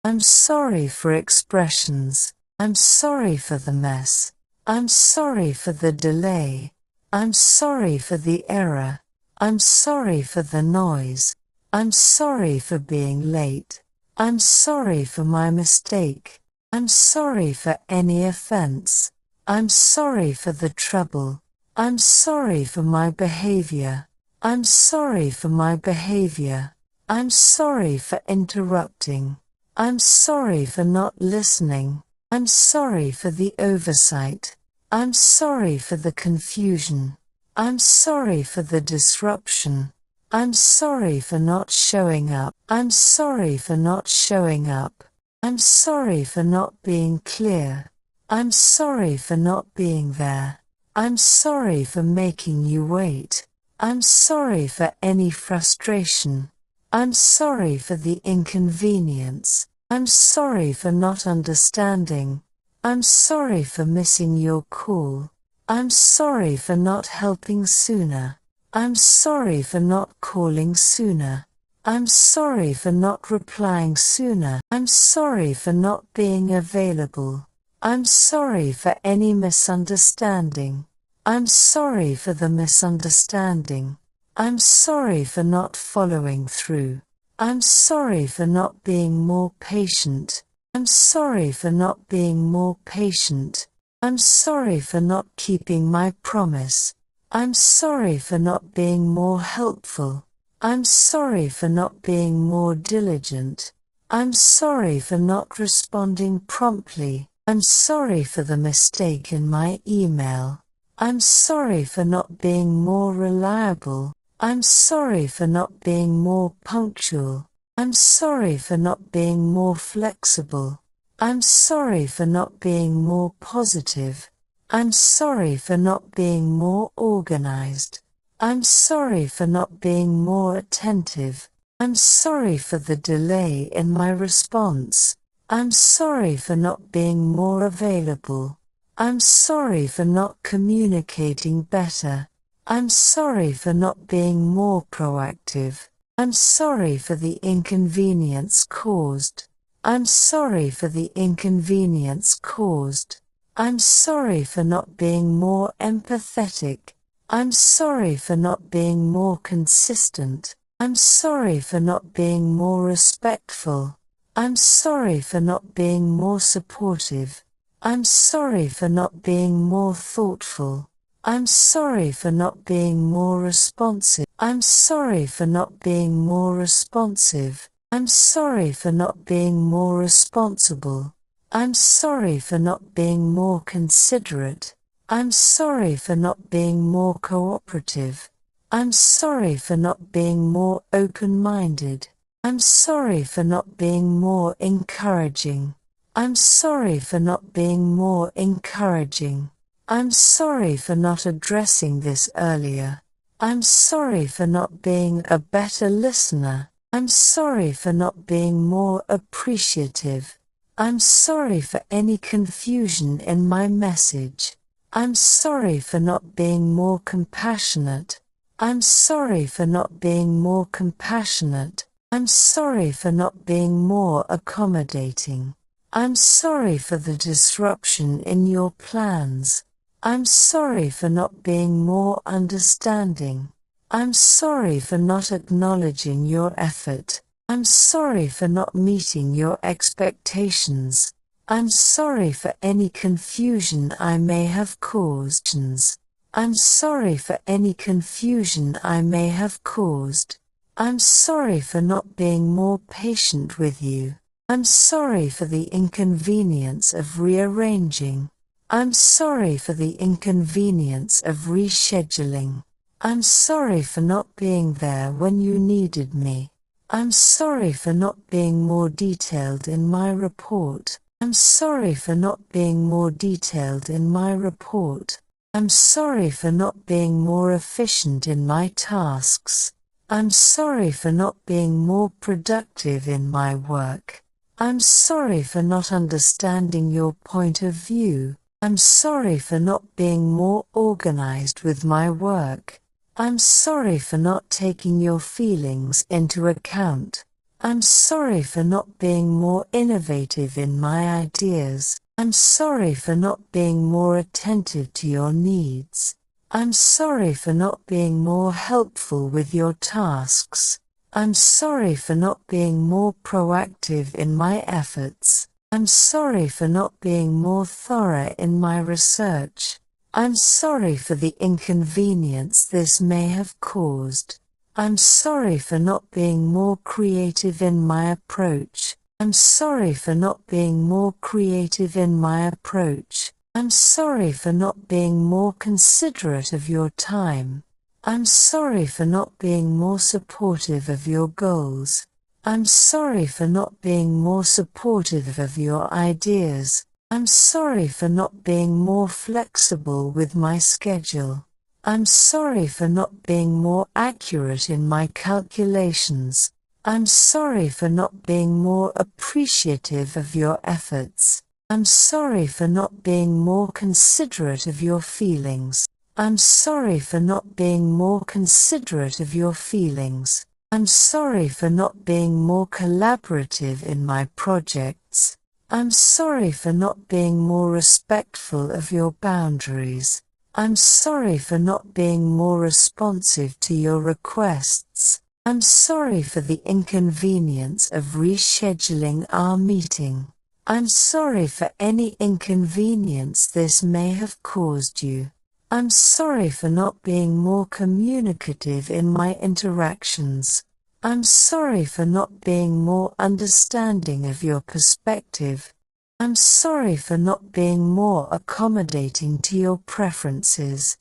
I'm sorry for expressions. I'm sorry for the mess. I'm sorry for the delay. I'm sorry for the error. I'm sorry for the noise. I'm sorry for being late. I'm sorry for my mistake. I'm sorry for any offense. I'm sorry for the trouble. I'm sorry for my behavior. I'm sorry for my behavior. I'm sorry for interrupting. I'm sorry for not listening. I'm sorry for the oversight. I'm sorry for the confusion. I'm sorry for the disruption. I'm sorry for not showing up. I'm sorry for not showing up. I'm sorry for not being clear. I'm sorry for not being there. I'm sorry for making you wait. I'm sorry for any frustration. I'm sorry for the inconvenience. I'm sorry for not understanding. I'm sorry for missing your call. I'm sorry for not helping sooner. I'm sorry for not calling sooner. I'm sorry for not replying sooner. I'm sorry for not being available. I'm sorry for any misunderstanding. I'm sorry for the misunderstanding. I'm sorry for not following through. I'm sorry for not being more patient. I'm sorry for not being more patient. I'm sorry for not keeping my promise. I'm sorry for not being more helpful. I'm sorry for not being more diligent. I'm sorry for not responding promptly. I'm sorry for the mistake in my email. I'm sorry for not being more reliable. I'm sorry for not being more punctual. I'm sorry for not being more flexible. I'm sorry for not being more positive. I'm sorry for not being more organized. I'm sorry for not being more attentive. I'm sorry for the delay in my response. I'm sorry for not being more available. I'm sorry for not communicating better. I'm sorry for not being more proactive. I'm sorry for the inconvenience caused. I'm sorry for the inconvenience caused. I'm sorry for not being more empathetic. I'm sorry for not being more consistent. I'm sorry for not being more respectful. I'm sorry for not being more supportive. I'm sorry for not being more thoughtful. I'm sorry for not being more responsive. I'm sorry for not being more responsive. I'm sorry for not being more responsible. I'm sorry for not being more considerate. I'm sorry for not being more cooperative. I'm sorry for not being more open-minded. I'm sorry for not being more encouraging. I'm sorry for not being more encouraging. I'm sorry for not addressing this earlier. I'm sorry for not being a better listener. I'm sorry for not being more appreciative. I'm sorry for any confusion in my message. I'm sorry for not being more compassionate. I'm sorry for not being more compassionate. I'm sorry for not being more accommodating. I'm sorry for the disruption in your plans. I'm sorry for not being more understanding. I'm sorry for not acknowledging your effort. I'm sorry for not meeting your expectations. I'm sorry for any confusion I may have caused. I'm sorry for any confusion I may have caused. I'm sorry for not being more patient with you. I'm sorry for the inconvenience of rearranging. I'm sorry for the inconvenience of rescheduling. I'm sorry for not being there when you needed me. I'm sorry for not being more detailed in my report. I'm sorry for not being more detailed in my report. I'm sorry for not being more efficient in my tasks. I'm sorry for not being more productive in my work. I'm sorry for not understanding your point of view. I'm sorry for not being more organized with my work. I'm sorry for not taking your feelings into account. I'm sorry for not being more innovative in my ideas. I'm sorry for not being more attentive to your needs. I'm sorry for not being more helpful with your tasks. I'm sorry for not being more proactive in my efforts. I'm sorry for not being more thorough in my research. I'm sorry for the inconvenience this may have caused. I'm sorry for not being more creative in my approach. I'm sorry for not being more creative in my approach. I'm sorry for not being more considerate of your time. I'm sorry for not being more supportive of your goals. I'm sorry for not being more supportive of your ideas. I'm sorry for not being more flexible with my schedule. I'm sorry for not being more accurate in my calculations. I'm sorry for not being more appreciative of your efforts. I'm sorry for not being more considerate of your feelings. I'm sorry for not being more considerate of your feelings. I'm sorry for not being more collaborative in my projects. I'm sorry for not being more respectful of your boundaries. I'm sorry for not being more responsive to your requests. I'm sorry for the inconvenience of rescheduling our meeting. I'm sorry for any inconvenience this may have caused you. I'm sorry for not being more communicative in my interactions. I'm sorry for not being more understanding of your perspective. I'm sorry for not being more accommodating to your preferences.